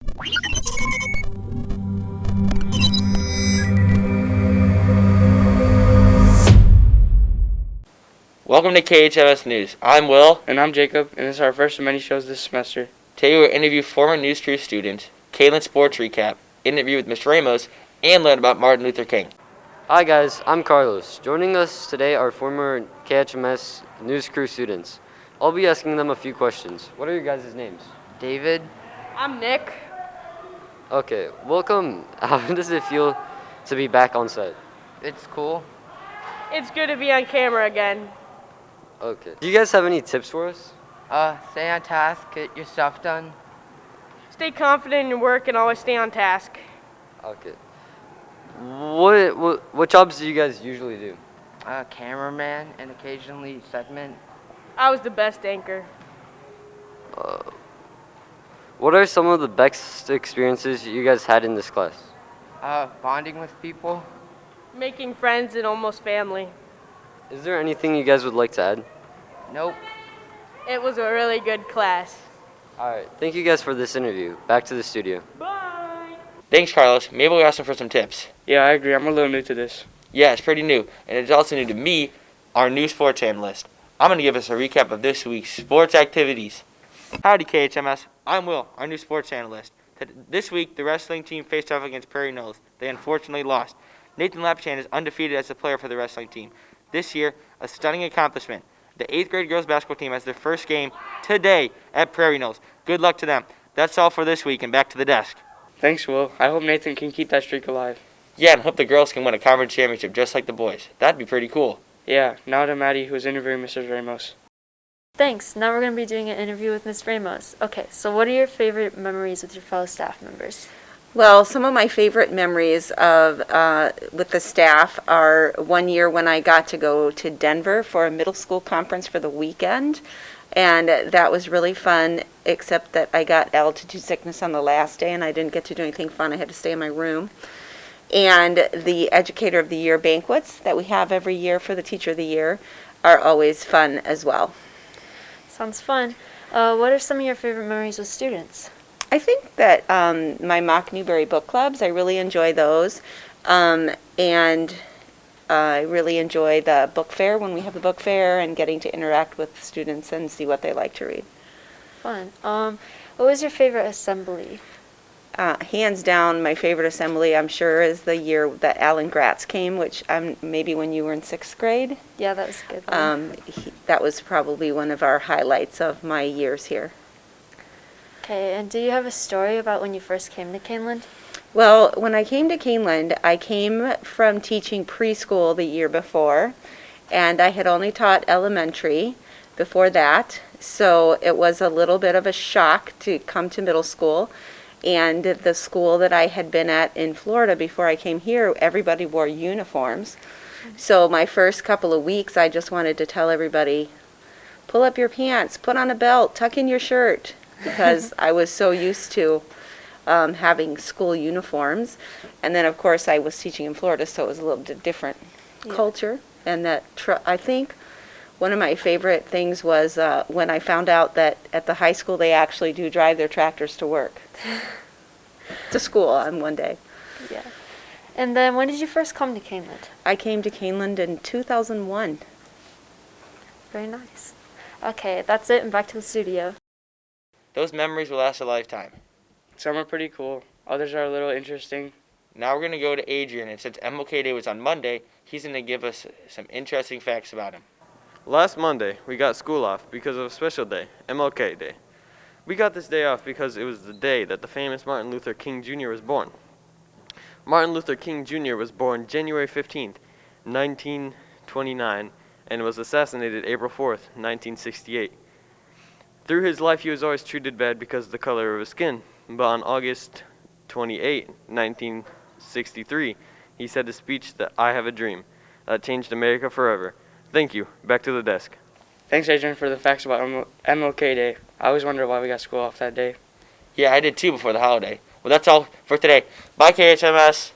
Welcome to KHMS News. I'm Will. And I'm Jacob, and this is our first of many shows this semester. Today we'll interview former News Crew student, Kaylin Sports Recap, interview with Mr Ramos, and learn about Martin Luther King. Hi guys, I'm Carlos. Joining us today are former KHMS News Crew students. I'll be asking them a few questions. What are your guys' names? David. I'm Nick. Okay, welcome. How does it feel to be back on set? It's cool. It's good to be on camera again. Okay. Do you guys have any tips for us? Stay on task, get your stuff done. Stay confident in your work and always stay on task. Okay. What jobs do you guys usually do? Cameraman and occasionally segment. I was the best anchor. What are some of the best experiences you guys had in this class? Bonding with people. Making friends and almost family. Is there anything you guys would like to add? Nope. It was a really good class. Alright, thank you guys for this interview. Back to the studio. Bye. Thanks, Carlos. Maybe we'll ask him for some tips. Yeah, I agree. I'm a little new to this. Yeah, it's pretty new, and it's also new to me, our new sports analyst. I'm going to give us a recap of this week's sports activities. Howdy, KHMS. I'm Will, our new sports analyst. This week, the wrestling team faced off against Prairie Knolls. They unfortunately lost. Nathan Lapchan is undefeated as a player for the wrestling team. This year, a stunning accomplishment. The 8th grade girls basketball team has their first game today at Prairie Knolls. Good luck to them. That's all for this week, and back to the desk. Thanks, Will. I hope Nathan can keep that streak alive. Yeah, and hope the girls can win a conference championship just like the boys. That'd be pretty cool. Yeah, now to Maddie, who's interviewing Mr. Ramos. Thanks. Now we're going to be doing an interview with Ms. Ramos. Okay, so what are your favorite memories with your fellow staff members? Well, some of my favorite memories of with the staff are one year when I got to go to Denver for a middle school conference for the weekend, and that was really fun, except that I got altitude sickness on the last day and I didn't get to do anything fun. I had to stay in my room. And the Educator of the Year banquets that we have every year for the Teacher of the Year are always fun as well. Sounds fun. What are some of your favorite memories with students? I think that my Mock Newberry book clubs, I really enjoy those. And I really enjoy the book fair when we have the book fair and getting to interact with students and see what they like to read. Fun. What was your favorite assembly? Hands down, my favorite assembly, I'm sure, is the year that Alan Gratz came, which maybe when you were in 6th grade. Yeah, that was a good one. That was probably one of our highlights of my years here. Okay, and do you have a story about when you first came to Caneland? Well, when I came to Caneland, I came from teaching preschool the year before, and I had only taught elementary before that, so it was a little bit of a shock to come to middle school. And the school that I had been at in Florida before I came here, everybody wore uniforms. So my first couple of weeks, I just wanted to tell everybody, pull up your pants, put on a belt, tuck in your shirt, because I was so used to having school uniforms. And then, of course, I was teaching in Florida, so it was a little bit different culture. And that I think one of my favorite things was when I found out that at the high school they actually do drive their tractors to work. To school on one day. Yeah. And then when did you first come to Caneland? I came to Caneland in 2001. Very nice. Okay, that's it, and back to the studio. Those memories will last a lifetime. Some are pretty cool. Others are a little interesting. Now we're going to go to Adrian, and since MLK Day was on Monday, he's going to give us some interesting facts about him. Last Monday, we got school off because of a special day, MLK Day. We got this day off because it was the day that the famous Martin Luther King Jr. was born. Martin Luther King Jr. was born January 15th, 1929, and was assassinated April 4th, 1968. Through his life, he was always treated bad because of the color of his skin, but on August 28, 1963, he said a speech that I have a dream that changed America forever. Thank you. Back to the desk. Thanks, Adrian, for the facts about MLK Day. I always wondered why we got school off that day. Yeah, I did too before the holiday. Well, that's all for today. Bye, KHMS.